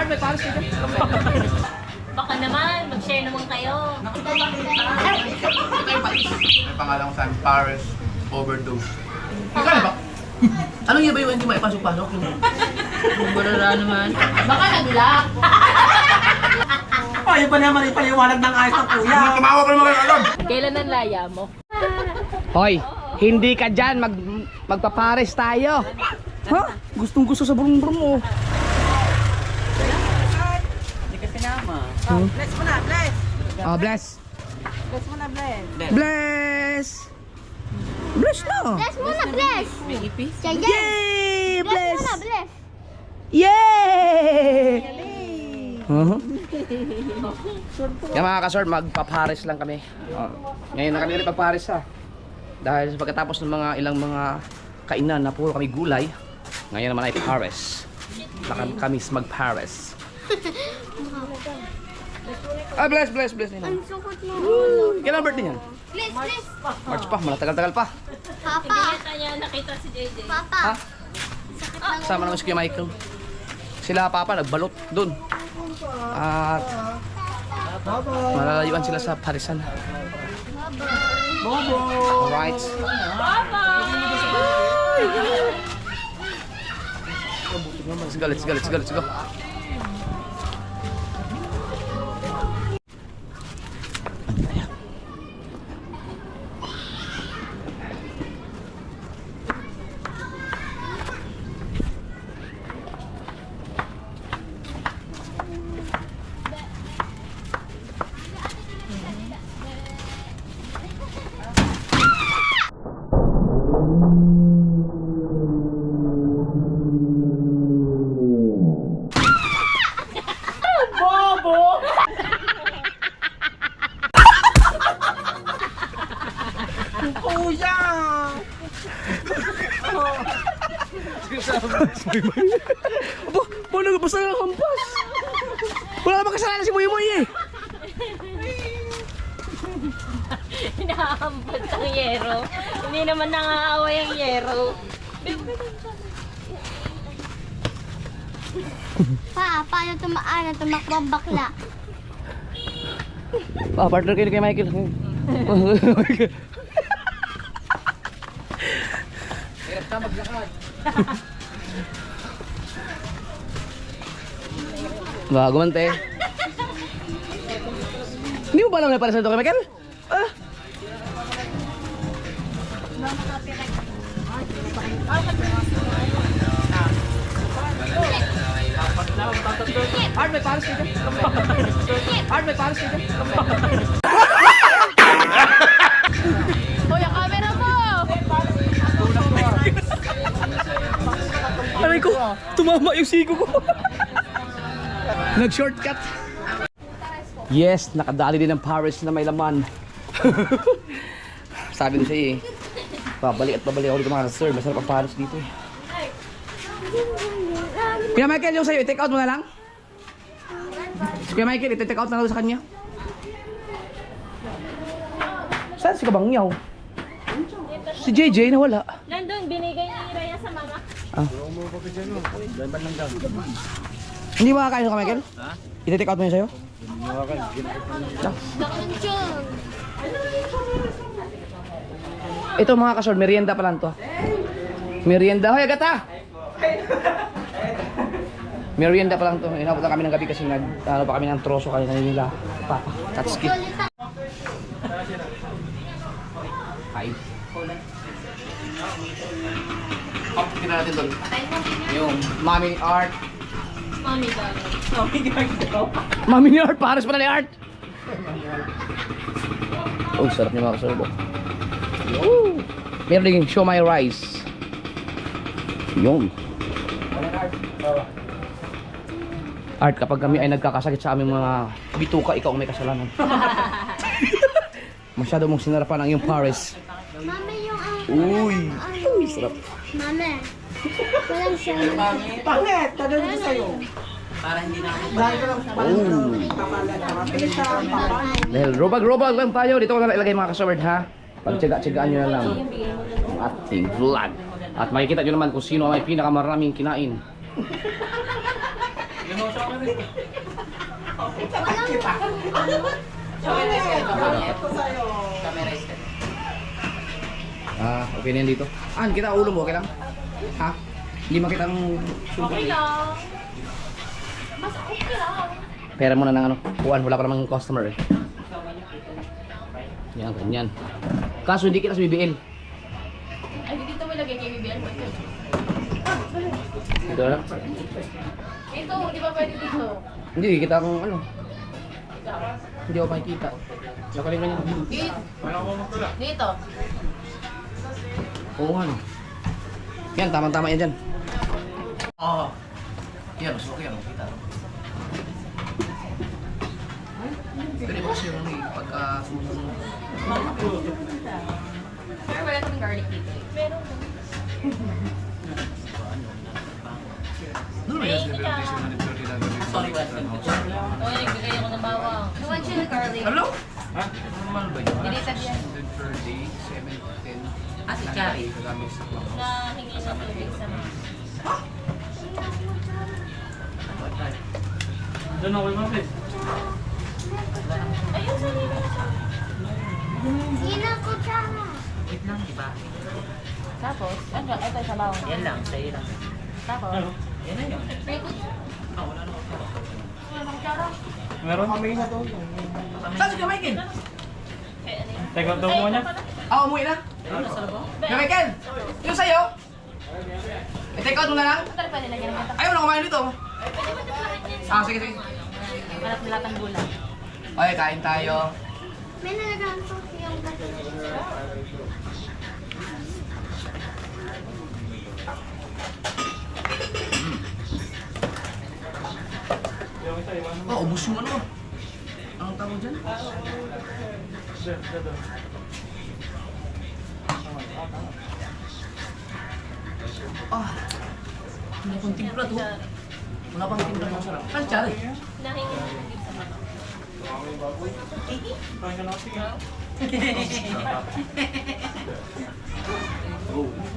Art, may Paris dito. Baka naman, mag-share naman kayo. May pangalang San Paris Overdose. Ikaw na ba? Anong iba yung hindi maipasok-pasok? Wala naman. Baka nag-lock. Ay, pa naman ipaliwanag ng ayos ng kuya. Tumawa pa naman kayo alam! Kailan ang laya mo? Hoy, hindi ka dyan. Magpapares tayo. Ha? Gustong gusto sa brum-brum mo. Hindi ka sinama. Bless mo na, bless. Oh, bless. Bless mo na, bless. Bless. Bless na. Bless muna, bless! May ipis? Yay! Bless Bless. muna, bless! Yay! Kaya mga kasort, magpapares lang kami. Ngayon na kami ulit magpares ha. Dahil pagkatapos ng mga ilang mga kainan na puro kami gulay, ngayon naman ay pares. Kami magpares. Ah, bless nila. Ang sukot mo. Kailan birthday niyan? Bless, bless! March pa, malatagal-tagal pa. Papa! Nakita niya, nakita si JJ. Papa! Ha? Sama naman si Kuya Michael. Sila papa nagbalot dun. At malalayuan sila sa Parisan. Alright. Let's go. Kuya! Paano basta ng hampas? Wala naman kasalanan si Moy Moy eh. Hinahampas ang yero. Hindi naman nangaaway ang yero. Paano tumakbo ang bakla? Partner kayo kay Michael. Hirap ka maglakad. Gumante. Hindi mo ba alam na para sa ito kay Michael? Ah. Art, may Paris dito. Art, may Paris dito. Hoy, ang camera mo! Aray ko, tumama yung sigo ko. Nag-shortcut. Yes, nakadali din ng Paris na may laman. Sabi ko siya eh, pabalik ako dito mga sir. Masarap ang Paris dito eh. Kuya Michael, yung sa'yo, i-take out mo na lang. Kuya Michael, i-take out na lang sa kanya. Saan si Kabangyaw? Si JJ nawala. Nandun, binigay ni Raya sa mama. Hindi ba kakain ka, Michael? Ha? I-take out mo yun sa'yo? Ito mga kasol, merienda pa lang to. Merienda. Hoy, agata! Merienda pa lang to. Inabot lang kami ng gabi kasi nag-ano pa kami ng troso kanina nila. Papa, Tatsuki. Hi. Up, tingnan natin doon. Yung Mami Art. Mami daw. Mami ni Art, pares pa na ni Art. Oh, sarap niya mga kasol. Meron din show my rice. Yun. Art, kapag kami ay nagkakasakit sa aming mga bituka, ikaw ang may kasalanan. Masyado mong sinarapan ang iyong Paris. Mami, yung Uy, sarap. Mami, walang siya. Pangit! Tagal ko sa'yo. Dahil ko lang Dahil robag-robag lang tayo. Dito ko na ilagay mga kasaward ha. Pagtsaga-tsagaan nyo na lang ang ating vlog. At makikita nyo naman kung sino ang may pinakamaraming kinain. Ito sa'yo. Okay na yan dito. Kita ulo mo, okay lang? Ha? Hindi makita ang Okay lang. Mas okay lang. pera mo na ng ano. Kuhan, wala pa namang customer eh. Yan, ganyan. Kaso hindi kita sa BBL. Ay, dito mo ilagay kay BBL mo ito. Dito lang. Ito, di ba pwede dito? Hindi, kita kung ano. Hindi ako makikita. Nakalingan niya. Dito. Oo nga no. Yan, tama-tama yan dyan. Oo. Yan, mas okay yan. Kita. Pero iba kasi yung pagka sumunod. Pero wala kaming garlic dito. Meron. Ano ba yan? Sorry, what? Oo, nagbigay ako ng bawang. I want chili garlic. Hello? Ha? Normal ba yun? Dinitan yan. 100 per day, 7 to 10. Si Chari. Gagamit sa clock. Na hingi sa tubig sa mga. Doon ako yung mapis. Ayun, sa nila. Sino ko tsaka? Wait lang, di ba? Tapos, ano, ito sa bawang. Yan lang, sa'yo lang. Tapos, Yan na yun. may good. Wala nang tsara. Meron? Saan si Michael? Kaya ano yun? Teka, ito mo niya. Umuwi na. Michael! Yung sa'yo? I-take out mo na lang? Punta pa nila yan. Ayaw na kumain dito. Pwede ba dito? Sige, sige. Malap na lahat ng gulay. Okay, kain tayo. May nalagaan po yung kasi. Oh, ubus yung ano. Anong tawag dyan? Wala pang timpla to. Wala pang timpla to. Sarap. Saan Chari? Nahingi ng tubig sa mga.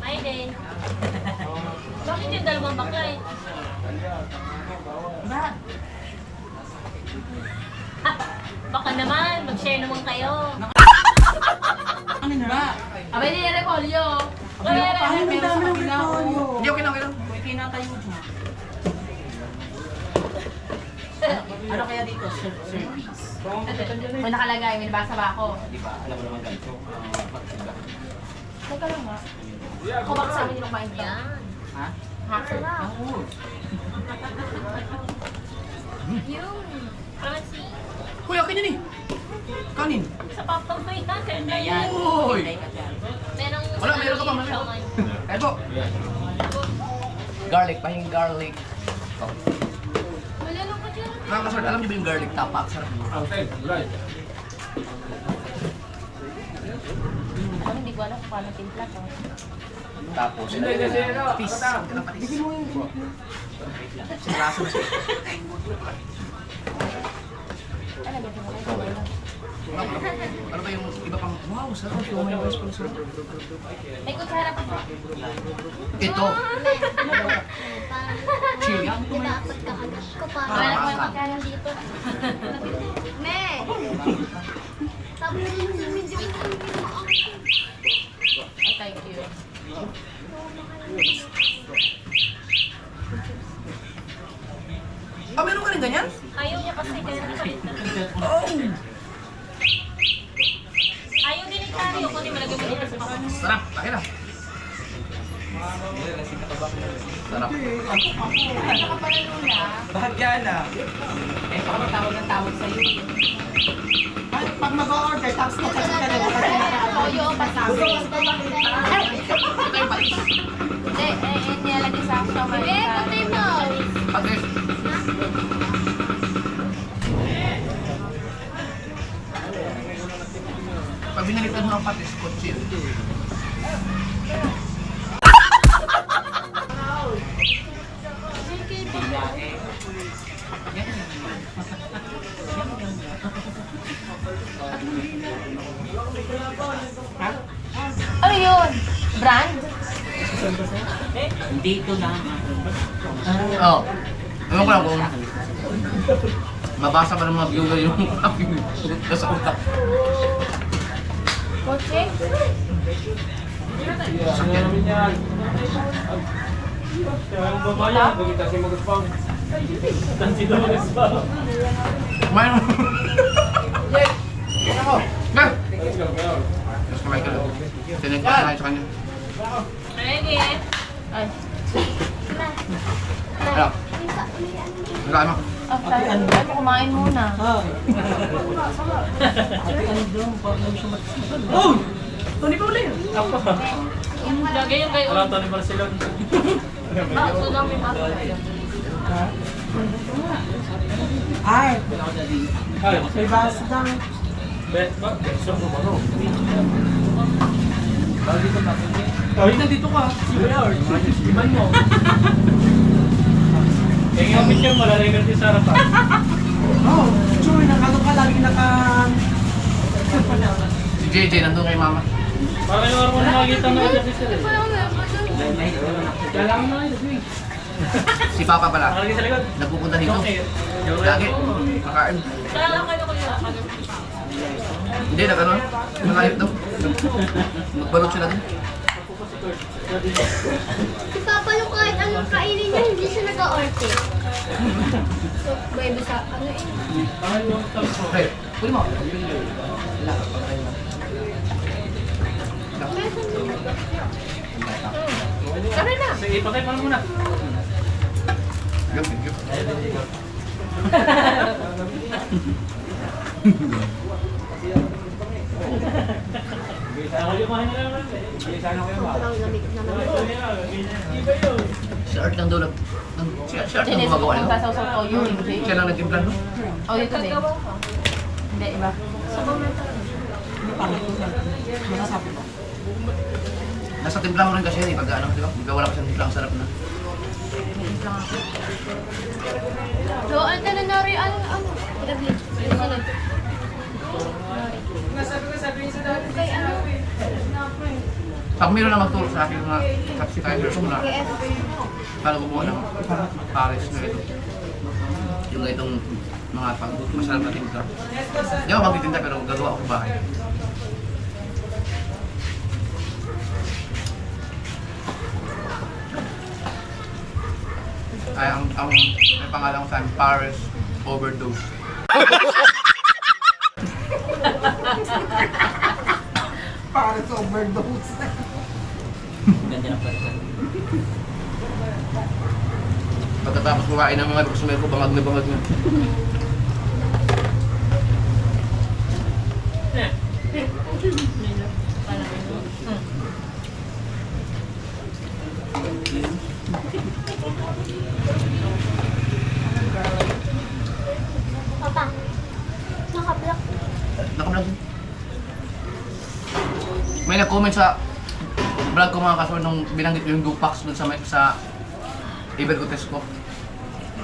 May din. Bakit yung dalawang bakay? Baka naman, mag-share naman kayo. Ano ba? Abay, ni Repolyo. Ay, may dami ng repolyo. Hindi, okay lang, okay lang. May kinatayo mo. Ano kaya dito? Service. May nakalagay, may nabasa ba ako? Di ba? Alam mo naman ganito. Pagsiga. Teka lang nga. Ako baka sa amin yung kumain yan. Ha? Hacker na. Oo. Yung Francie. Kuya, akin yan eh. Kanin. Sa papang may natin. Ayan. Uy! Hintay ka dyan. Merong... Wala, meron ka pa, meron. Kaya po. Garlic, pahing garlic. Oh. Wala lang ka dyan. Mga kasort, alam niyo ba yung garlic tapak? Sarap. Ako hindi ko alam kung paano timpla to. Tapos, patis. Patis. Siraso na siya. Ano ba ito mo kayo? Ano ba yung iba pang, wow, sarap. Yung may rice pala sarap. May kutsara pa ba? Ito, chili. Dapat kakagat ko para. Wala ko yung magkanan dito. Me! Tapos yung medyo Oh, thank you. Ah, meron ka rin ganyan? Ayaw niya kasi kaya nakalit na. Oh! Ayaw din ni Kari. Ako din malagay mo dito sa kapatid. Sarap, akin na. Sarap. Ano ka pala Luna? Bahagya na. Eh, baka tawag ng tawag sa'yo. Pag mag-order, tapos kasi ka na kasi Toyo, pasabi. Ito yung patis. Hindi, nilalagay sa ako sa mga. Eh, patay mo. Patis. Pag binalitan mo ang patis, kutsil. Ano yun? Brand? Hindi ito lang. Oh. Ewan ko lang kung mabasa ba ng mga viewer yung aking sugot na sa utak. Kotse? Sakyan. Kaya ang babayan, bagay kasi mag-spam. Tansi daw mag-spam. Kumain mo. Yes! Yes, kumain ka lang. Tinag ko sa kanya. Ready eh? Ay. Ano? Wala mo. Ay, kumain muna. Oh! Tony pa uli! Ako. Lagay yung kayo. Wala, Tony Barcelona. Bakso lang may baso. Ay, Ay, may basa daw. bet ba? So, ano? Oh, nandito ka. Iman mo. Kaya nga picture mo, lalagyan si Sarah pa. Oh, sure, nakano ka lagi naka... Si JJ nandun kay mama. Para kayo naman makikita ng exercise eh. Kaya lang na yun. Si Papa pala. Nakalagay sa likod. Nagpupunta dito. Okay. Lagi. Makain. Kaya lang kayo kuya. Hindi, nag-ano? Nangayip daw. Magbalot sila dun. Si Papa yung kahit anong kainin niya, hindi siya nag-orte. So, baby sa ano eh. Okay, puli mo. Kami na. Sige, ipakay pa muna. Thank you. Ako yung mahal nila naman. Sobrang lamig naman. Si Art lang daw si Art lang gumagawa nito. Sasaw-saw to yung Jay. Siya lang nag-implan, no? Oh, dito din. Hindi, iba. Nasa timpla mo rin kasi yun, pag ano, di ba? Pag wala ka sa timpla, ang sarap na. So, ano na nari, ano? Pinag-leach. Sunod. Kay ano? Pag mayroon na magturo sa akin mga subscribers ko na KF. paano gumawa ng Paris na ito. Yung itong mga pag masarap na timpla. Hindi ako magtitinda pero gagawa ko sa bahay. Ay, ang may pangalang San Paris Overdose. Para sa overdose. Pagkatapos kumain ng mga customer ko, bangag na bangag na. Papa, naka-block. Naka-vlog yun. May nag-comment sa vlog ko mga kasor nung binanggit ko yung Dupax dun sa Ibergotes ko.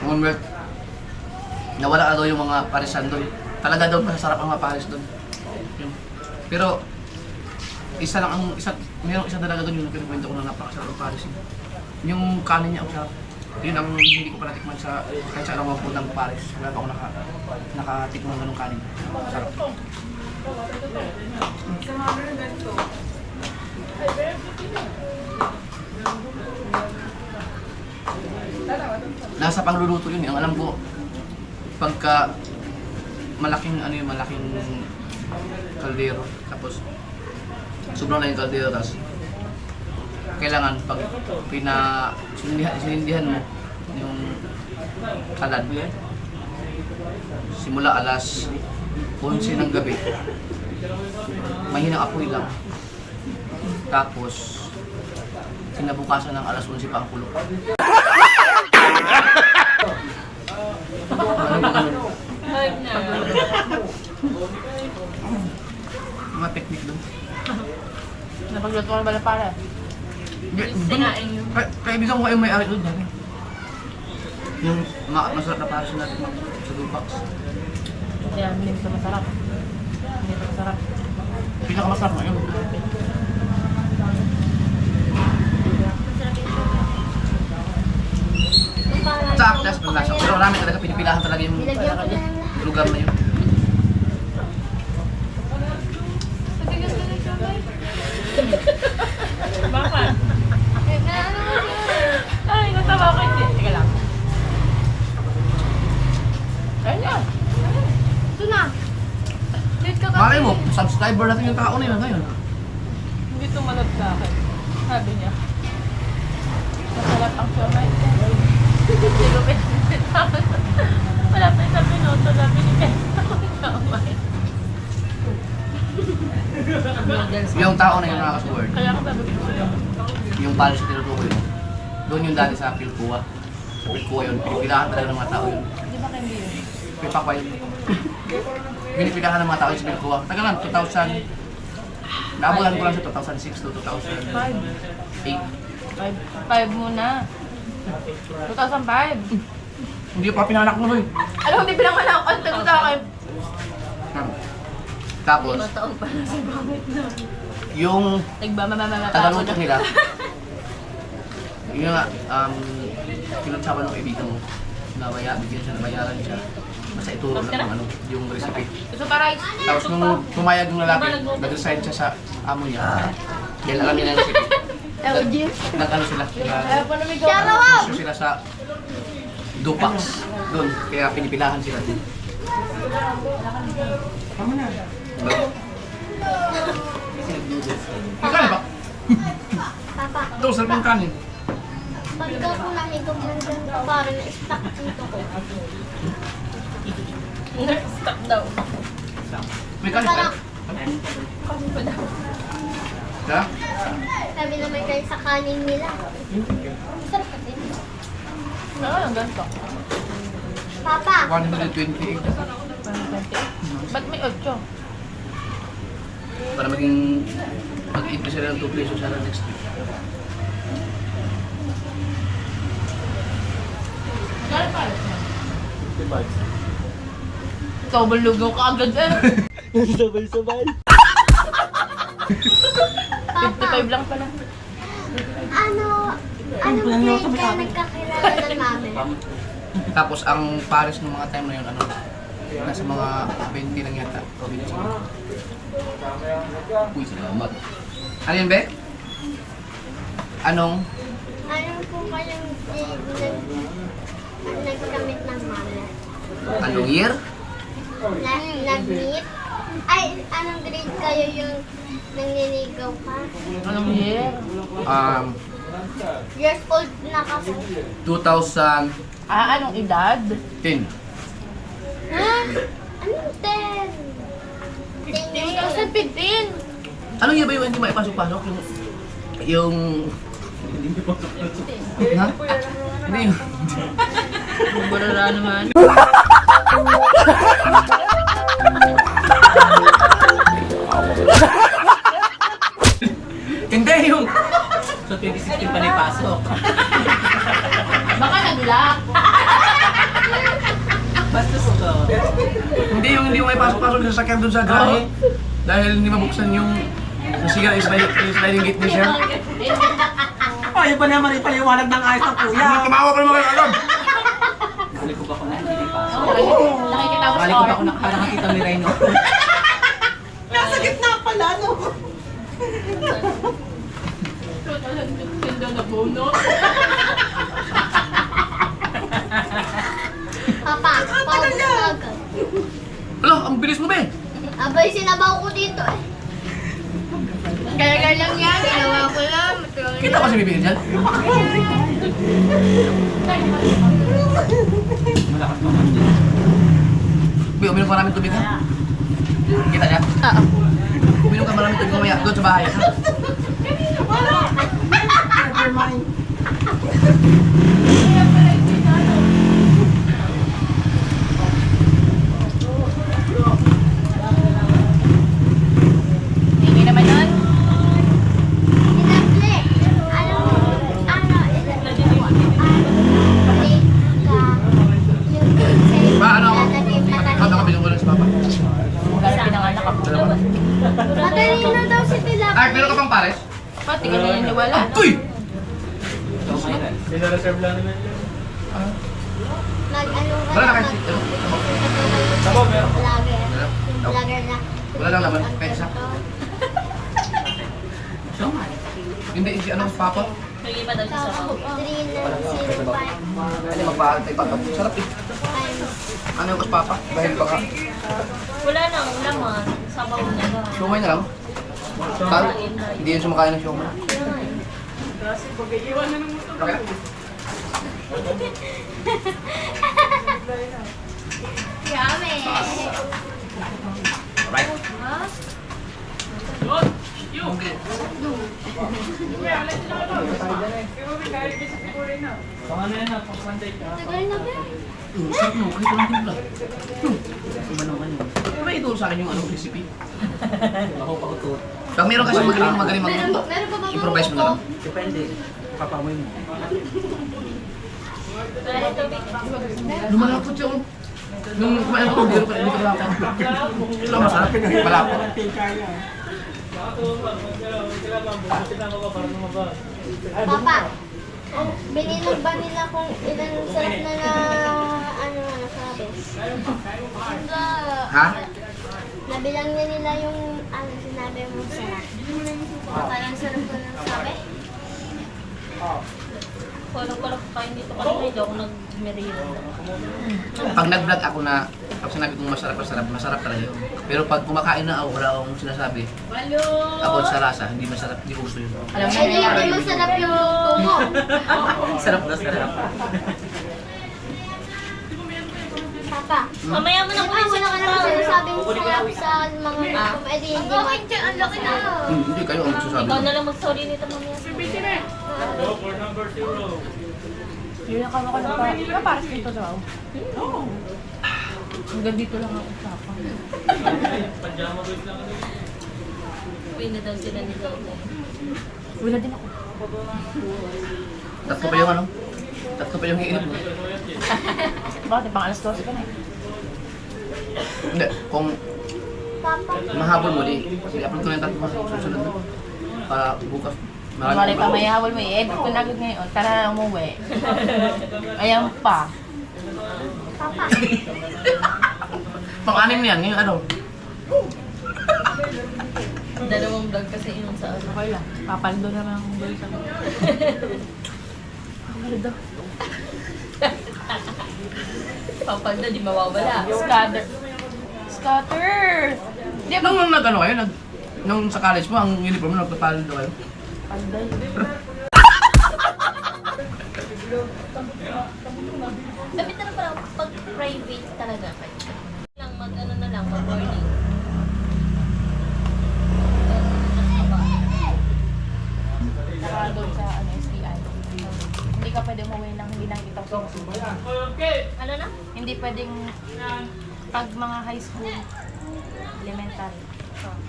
Commonwealth. Nawala na daw yung mga parisan dun. Talaga daw masasarap ang mga paris dun. Pero mayroong isa talaga dun yung kinukwento ko na napakasarap ang paris. Yung kanin niya ang sarap. Yun ang hindi ko pa natikman sa kahit sa anong mga ng Paris. Wala pa ako nakatikman ng ganong kanin. Sarap. Nasa pagluluto yun. Ang alam ko, pagka malaking kaldero, tapos sobrang na yung kaldero, tapos kailangan pag sinindihan mo yung salad simula alas 11 ng gabi, mahinang apoy lang, tapos kinabukasan ng alas 11 pa ang kulo. Mga technique doon. Napagluto ko na bala para. Sinaing yun. Kaibigan ko kayong may-ari doon dati. Yung masarap na pares natin sa Dupax. Kaya hindi ito masarap. Hindi ito masarap. Pinakamasarap na yun. Yung parang Nag-a-actas ng lasa. Pero marami talaga pinipilahan talaga yung Nilagyan ko na lang lahat. lugar na yun. Bakit? Ay, natawa ko hindi. Teka lang. Ayun na. Ito na. Late ka Malay mo, subscriber natin yung tao na yun ngayon. Hindi tumalab sa akin. Sabi niya. Masarap ang siomay. Wala pa isang minuto na binigay ako ng siomay. Yung tao na yun nakakasuword. Kaya ako sabi ko sa'yo. Yung palo sa tinutukoy mo. Doon yung dati sa Pilpua. Pilpua yun. Pinipilahan talaga ng mga tao yun. Di ba hindi yun? Pipakway. Pinipilahan ng mga tao yun sa Pilpua. Tagalan, 2000. Naabulan ko lang sa 2006 to 2008. 5 muna. 2005. Hindi pa pinanak mo rin. Alam mo, hindi pinanganak. Ang tagot ako kay... Tapos, Mataong pa na sa gamit na. yung Nagbamamamamata ako tagaluto na. nila, yun nga, pinagsawa ng kaibigan mo, na bigyan siya, nabayaran siya. Basta ituro lang yung, yung recipe. Gusto pa rice? Tapos nung pumayag yung lalaki, nag-resign siya sa amo niya. Dahil alam niya na yung recipe. Nag-ano sila, nag-gusto sila sa Dupax. Doon, kaya pinipilahan sila doon. Magkano ba? Papa, Ito, sarap ng kanin. pagka ko nahigog ng ganito, parang na-stuck dito ko. Stop daw. May kanin ba? Kasi pa daw. Ha? Sabi naman kayo sa kanin nila. Sarap kasi. Ano yung ganito? Papa, 128. Ba't may 8? Para maging mag-eat na sila ng 2 pesos sana next week. Double lugaw ka agad eh. Sabay-sabay. 55 lang pala. ano grade ka nagkakilala ng mami? Tapos ang pares ng mga time na yun, ano, nasa mga 20 lang yata. O 25. Uy, salamat. Ano yun, Be? Anong? Anong po kayong nagkamit ng mami? Anong year? Nag-meet? Ay, anong grade kayo yung nanginiligaw ka? Anong year? Years old na kasi. 2010. Anong edad? Ha? Anong 10? 10 years? 2015. Anong year ba yung hindi maipasok-pasok? Yung... Ha? Hindi yung... Burara naman. Hindi yung... So 2016 pa na ipasok. Baka nag-lock. Basta ko. Hindi yung may pasok-pasok sa sasakyan doon sa garahe. Dahil hindi mabuksan yung... Nasira yung sliding gate niya siya. Ayaw pa naman ipaliwanag ng ayos ng kuya. Tumawa pa naman kayo agad! Balik ko ba ako na hindi ipasok? Nakikita ko Balik sa ko ba ako nakakita ni Reno? Nasa gitna pala, no? Ganda na bono. Papa, pause na agad. Wala, ang bilis mo, be! Abay, sinabaw ko dito eh. Galagal lang yan, ginawa ko lang. Kita ba si Bibi dyan? Bi, uminom ka namin tubig ha? Kita niya? Oo. Uminom ka maraming tubig mamaya doon sa bahay ha? Never mind. Tingin naman nun. Pinapli. Pa, ano ako? Ano ka binugulan sa papa? Dahil pinanganak ako. Matalino daw si Tilapia. Ay, meron ka pang pares? Pati ka naniniwala. Uy! Sila-reserve lang naman yun. Mag-ano ka Wala na na, kasi, ano? Sabaw, meron. vlogger. Wala. Yung vlogger na. Wala lang naman, kahit isa. Hindi, si ano, papa. May iba daw siya sa Tapos, bawah. 3.05 Ano, magpahantay pa. Sarap eh. times. Ano yung papa? Dahil baka, Wala nang laman. Sabaw na lang. siomay na lang. Tal, hindi yun sumakain ng siomay. Okay na? Yummy! Alright. Pang ano yan ha, pang Monday ka. Tagal na ba? Sarap no, kahit walang timpla. Iba naman yun. Ano ba ituro sa akin yung anong recipe? Ako pa ko to. Pag meron kasi magaling magluto, Meron pa ba improvise mo na lang. Depende. Papamoy mo. Lumalapot siya oh. Nung kumain ko, hindi ko malapot. Ito masarap, malapot. Papa, binilog ba nila kung ilan sarap na ano, sabes? Ha? Nabilang niya nila yung ano, sinabi mo sarap. Parang sarap ko ng sabi. Kulog-kulog pa hindi to kasi medyo ako nag-merino. Pag nag-vlog ako na, pag sinabi kong masarap talaga yun. Pero pag kumakain na ako, wala akong sinasabi. About sa lasa, hindi masarap, hindi gusto yun. Hindi masarap yung luto mo. Sarap na sarap. Papa, Mamaya mo na wala ka naman sinasabing sarap sa mga luto. Eh di hindi mo. Ang laki na. Hindi kayo ang magsasabi. Ikaw na lang mag-sorry nito mamaya. Go for number 0. Yun ang kama ko na parang pares dito daw. Hanggang dito lang ako sa pa. Pajama boys lang ano. Uwi na daw sila ni Zoe. Uwi na din ako. Tatlo pa yung ano? Tatlo pa yung hiinip mo. Bakit? Pang alas 12 ka na eh. Hindi, kung Papa, mahabol mo, i-upload ko na yung tatlo susunod na. Para bukas. Mali pa may hawal mo i-edit ko na agad ngayon. Tara na umuwi. Ayan pa. Papa. Pang-anim na yan, ngayon ano? Dalawang vlog kasi yun sa ano. Okay lang. Papaldo na lang ang bulsa ko. Papagda, di mawawala. Scatter. Scatter! Di ba nung nag-ano kayo? Nung sa college mo, ang uniform mo, nagpapaldo kayo? Panday. Dapat na parang pag private talaga kayo. Lang mag-ano na lang, mag-morning. Saka doon sa ano, STI. Hindi ka pwede umuwi nang hindi nakikita ko sinusunod. Ano na? Hindi pwedeng pag mga high school, elementary.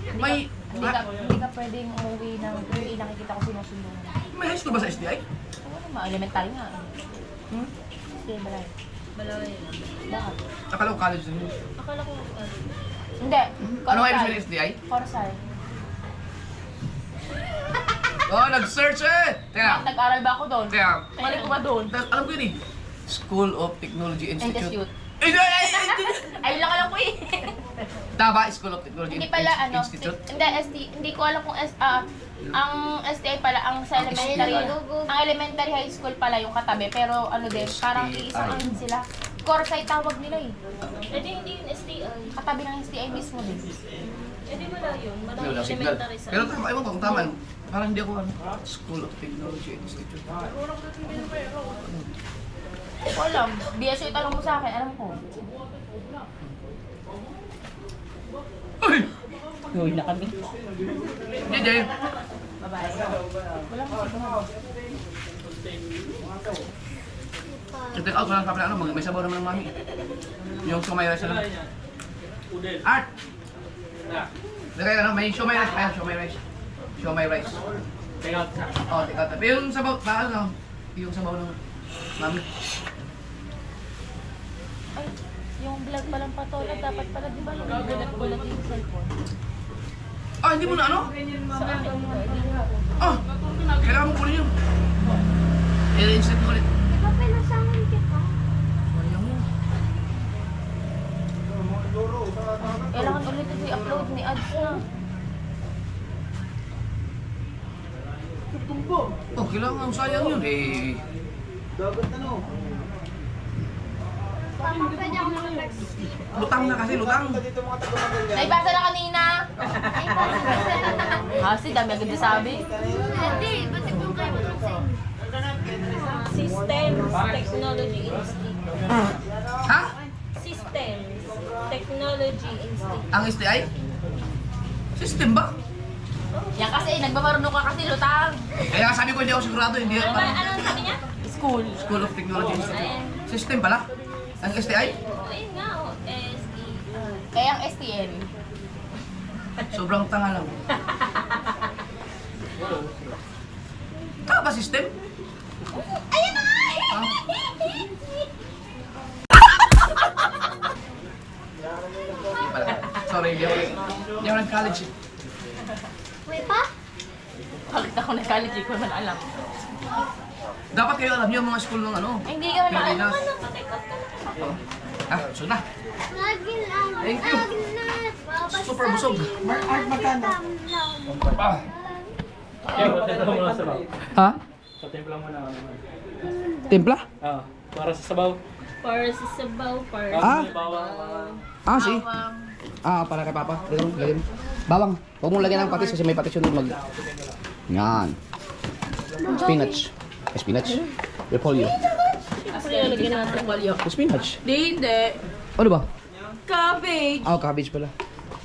Hindi May- hindi ka pwedeng umuwi nang hindi nakikita ko sinusunod. May high school ba sa SDI? Oo naman, elementary nga. Sige, balay. Balaway. Bakit? Akala ko college din yun. Akala ko, Hindi. Ano kayo sa SDI? Corsal. Oh, nag-search eh! Teka, Nag-aral ba ako doon? teka. Mali ko ba doon? Alam ko yun eh. School of Technology Institute. Institute. Eh, Ay, lang alam ko eh. Tama, School of Technology Hindi pala ano, Institute. hindi ko alam kung ang STI pala ang sa elementary, ang elementary high school pala yung katabi, pero ano din, parang iisang ano sila. Corsay tawag nila eh. edi hindi yun SDI. Katabi ng STI mismo din. Edi wala yun. Hindi, Wala wala yung signal. elementary sa... Pero tama, ewan ko kung tama. Parang hindi ako ano. School of Technology Institute. Hindi ko alam. BSO itanong mo sa akin, alam ko. Uy! Uwi na kami. JJ! Babae. Wala ko siguro. Check out ko lang kapila ano, may sabaw naman ng mami. Yung sumay rice na lang. Art! Lagay ano, may siomay rice. Ayan, siomay rice. Siomay rice. Take out. Oh, take out. Pero yung sabaw, ano, yung sabaw ng mami. Ay, yung vlog palang patola, dapat pala, di ba yung gulat-gulat yung cellphone? Ah, hindi mo na ano? Sa akin, Ah! Kailangan mo kunin yun. I-reinsert mo ulit. Di ba pinasangan kita? ang sayang yun eh. Papa, pwede ako mag-text. Lutang na kasi, lutang. Naibasa na kanina. Kasi dami agad na sabi. Hindi, ba't ikaw kayo mag-send? Systems, Technology Institute. Ha? Systems, Technology Institute. Ang STI? System ba? Yan kasi, nagbamarunong ka kasi lutang. Kaya sabi ko hindi ako sigurado, hindi Ano parang anong sabi niya? School. School of Technology Institute. Ayan. System pala? Ang STI? Ayun nga, SE. Kaya ang STN. Sobrang tanga lang. Tama ba system? Ayun na nga! Ha? Hindi pala. Sorry, hindi ako nag-college eh. Wait pa? Bakit ako nag-college, hindi ko naman alam. Dapat kayo alam niyo mga school ng ano. Ay, hindi ko naman alam. Pilipinas. Ah, so na. Lagi lang. Thank you. Lagi na. Super busog. Art, magkano? Ito mo na sabaw. Ha? Sa timpla mo na ano. Timpla? Ah, para sa sabaw. Para sa sabaw, para Ah? May bawang. Ah, si. Para kay Papa. Lagyan mo. Bawang, huwag mong lagyan ng patis kasi may patis yun mag... Yan. Spinach. Spinach. Repolyo. Kasi nalagyan natin walyo. Spinach. Hindi. Ano ba? Cabbage. Cabbage pala.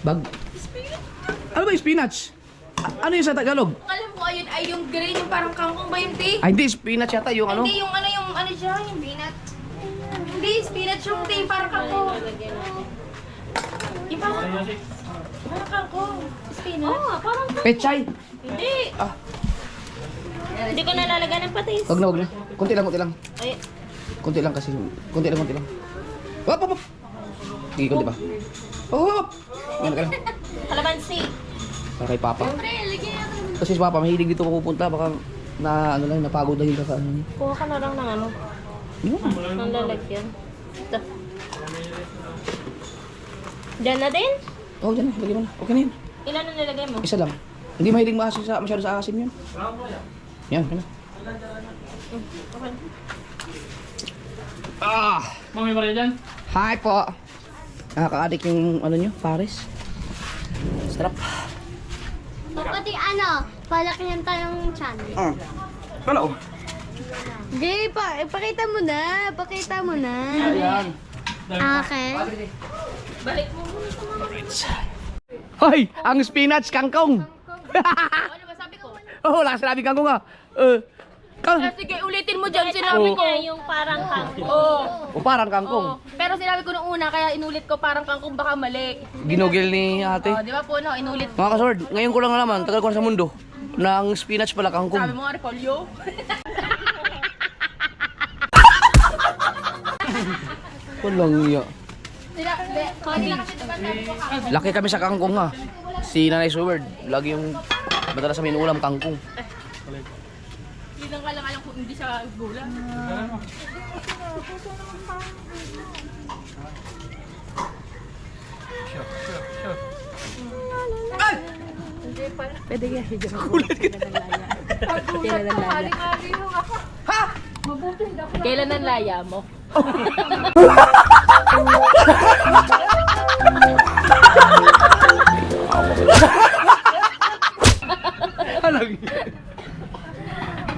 Bag. Ano ba yung spinach? Ano yung sa Tagalog? Alam ko, ayun ay yung green, yung parang kangkong ba yun, te? Ay, hindi. Spinach yata yung ano. Hindi, yung ano siya, yung peanut. Hindi, spinach yung te, parang kangkong. Yung parang kangkong. Spinach? Oo, parang Pechay. hindi. Hindi ko nalalagyan ng patis. Wag na. Kunti lang. Ay, Kunti lang kasi. Kunti lang. Hop. Sige, kunti pa. Hop. Yan ka lang. kalamansi. Para kay Papa. Pre, lagyan natin. Kasi si Papa mahilig dito pupunta. Baka na ano lang, napagod dahil ka sa ano niya. Kuha ka na lang ng ano, Yun. ng lalagyan. Ito. Diyan na din? Oh, dyan na. Lagyan mo na. Okay na yun. Ilan ang nilagay mo? Isa lang. Hindi mahilig masyado sa asim yun. Yan, ka na. Mami Maria dyan. Hi po. Nakaka-addict yung ano nyo, Paris. Sarap. Pati ano, palaki yung tayong channel. Hello. Hindi, pakita mo na. Pakita mo na. Ayan. Okay. Balik mo. Hoy, ang spinach kangkong. Ano ba sabi ko? Oh, lakas sinabi kangkong ah. Sige, ulitin mo dyan, sinabi ko. Yung parang kangkong. Oo. Parang kangkong. Pero sinabi ko nung una, kaya inulit ko parang kangkong baka mali. Ginugil ni ate. Oh, di ba po, no? Inulit. Mga kasword, ngayon ko lang nalaman, tagal ko na sa mundo, na ang spinach pala Sabi kangkong. mo nga, repolyo. Walang iya. Kanina kasi diba sabi ko kangkong. Laki kami sa kangkong ha. Si Nanay Seward, lagi yung madalas sa ulam kangkong. Yun lang ka lang alam kung hindi siya gula. Pwede kaya hidyo. Kulat ka. Kailan ang laya? Ha? Kailan ang laya mo?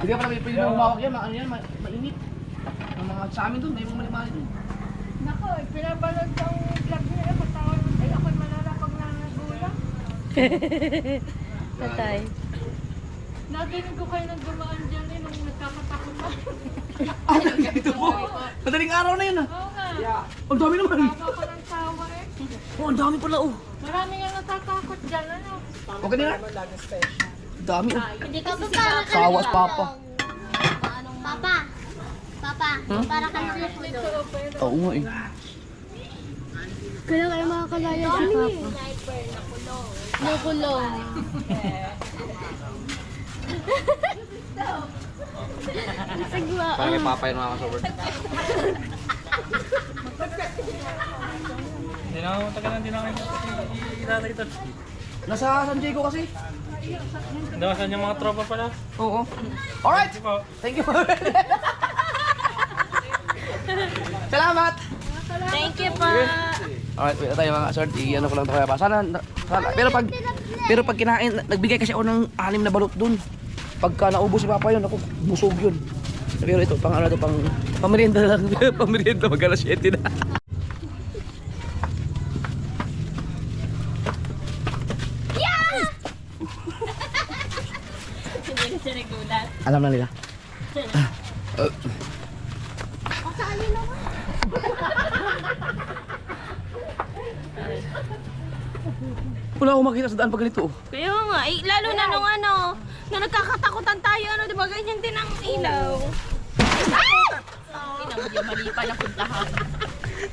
Hindi ka pala pwede na umawak yan, ano yan, mainit. Ang mga sa amin doon, may mga mali-mali doon. Nako, pinapanood ko ang vlog niya. Katawan, ay ako'y malala pag nangagulang. Patay. Narinig ko kayo nang dumaan dyan nung nagkakatakot pa. Ito po, madaling araw na yun ah. Oo nga. Ang dami naman. Ako ko ng tawa eh. Oh, ang dami pala oh. Marami nga natatakot dyan, ano? Okay na. Dami oh. Hindi kasi si Papa, Sawas Papa. Papa. Papa, para ka nang Oo nga eh. Kailan kayo makakalaya sa Papa? Nakulong. Sagwa. Para kay Papa yung mga kasaward. Hindi na ako, tagal na hindi na ako itatay ito. Nasa San Diego kasi. Dawasan yung mga tropa pala. Oo. Alright! Po. Thank you. Salamat! Thank you po. Alright, wait na tayo mga kasort. I-ano ko lang ito kaya pa. Sana, pero pag kinain, nagbigay kasi ako ng 6 na balot dun. Pagka naubos si Papa yun, ako, busog yun. Pero ito, pang ano to, pang merienda lang. Pamerienda, mag-alas 7 na. Hindi na siya nagulat. Alam na nila. Kasali naman. Wala akong makita sa daan pag ganito. Kaya nga, lalo na nung nung nagkakatakutan tayo, di ba ganyan din ang ilaw. Hindi mali pa na puntahan.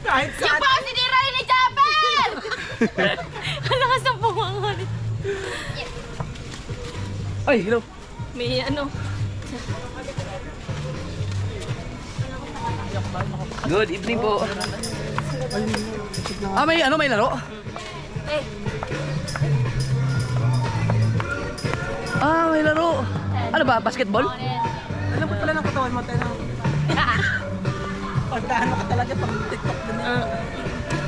Kahit Yung saan. pa si Diray ni Chapel! Ang lakas ng pumangon. Ay, hello. May Good evening po. Ah, may laro? Eh, Ah, may laro. Ano ba, basketball? Alam mo pala ng katawan mo, tayo. Pagdaan ka talaga pag TikTok din yan.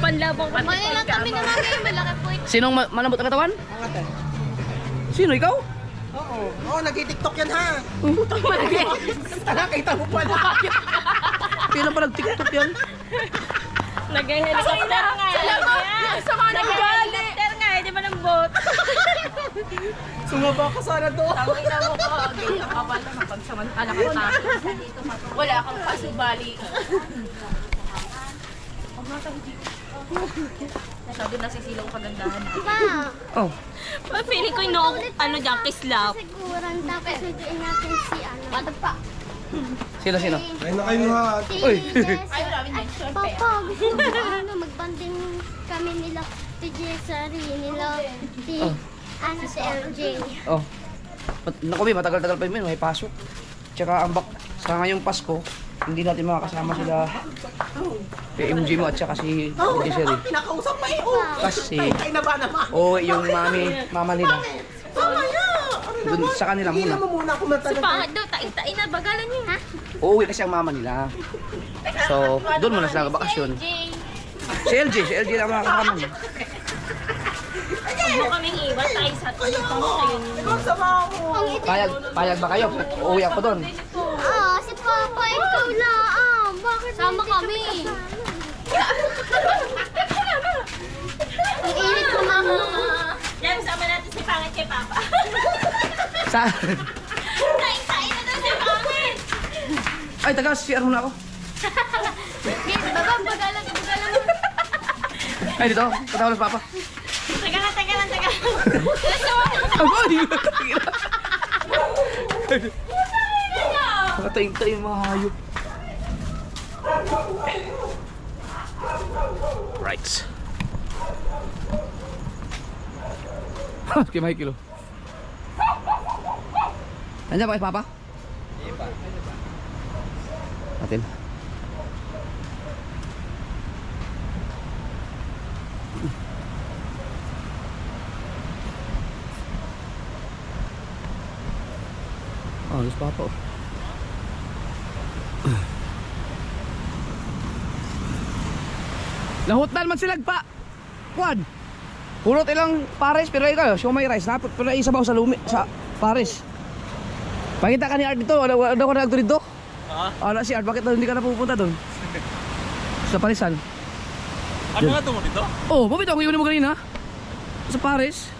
panlabong pa. Mali lang kami na namin. Malaki po ito. Sinong malambot ang katawan? Ang ate. Sino, ikaw? Oo, nag-TikTok yan ha. Nakakita mo pala. Kailan pa nag-tiktok yan? Nag-helicopter nga. Nag-helicopter nga, di ba ng boat? Sumaba ka sana doon. Tawag na mo ko, ganyan ka pala napagsamantala ka sa akin. Wala kang pasubali. Sabi na sisilong kagandahan. Pa, Oh. Feeling ko yung dyan, kislap. siguran dapat suduin natin si ano. Pa. Sino? Ayun na kayo ha. Si Uy. Ay, marami na yung Papa, gusto mo magbanding kami nila si Jessery, nila si si LJ. Oh. Naku, may matagal-tagal pa yun, may pasok. Tsaka ang sa ngayong Pasko, hindi natin makakasama sila PMG mo at saka si Sherry. Kinakausap pa eh. Kasi Ay na ba naman? yung mama nila Tama na. dun sa kanila Hila muna. mo muna kung Si talaga. Pangit daw, tain na, bagalan niyo. Ha? Uuwi kasi ang mama nila. So, doon muna sila bakasyon. Si LJ lang makakasama niya. Huwag mo kaming iwan, tayo sa tayo niyo. Ang sama mo. Payag ba kayo? Uuwi ako doon. Ah, si Papa, ikaw na. Bakit sama kami? Ang init ko mama. Yan, sama natin si Pangit kay Papa. Sa Tain na daw si Pangit. Ay, taga, CR muna ako. Baba, bagalan. Ay, dito. Patawa na sa papa. Taga lang. Agoy! Nakatayin-tayin mga hayop. Right. Kaya may kilo. Nandiyan ba kayo, Papa? Hindi pa. Natin. Oh, alis Papa. Lahutan man silag pa. Kuan. Pulot ilang pares pero ikaw, siomay rice napot pero isabaw sa lumi sa pares. Pakita ka ni Art dito, ano ko nagto dito? Ano si Art, bakit hindi ka na pupunta doon? Sa Parisan. Ano nga tungo dito? Oh, bakit ako yun mo kanina? Sa Paris.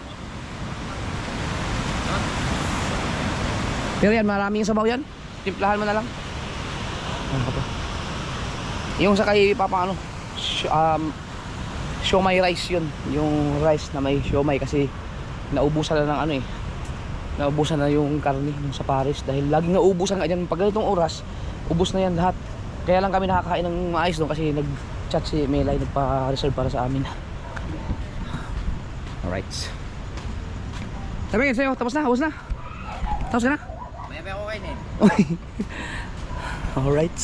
Pero yan, maraming sabaw yan. Timplahan mo na lang. Ano ka pa? Yung sa kay Papa ano, siomay rice yun. Yung rice na may siomay kasi naubusan na ng ano eh. Naubusan na yung karne yung sa Paris dahil laging naubusan nga dyan. Pag ganitong oras, ubus na yan lahat. Kaya lang kami nakakain ng maayos doon kasi nag-chat si Melay, nagpa-reserve para sa amin. Alright. Sabi kayo sa'yo, tapos na, na. Tapos ka na? May ako kainin. Alright.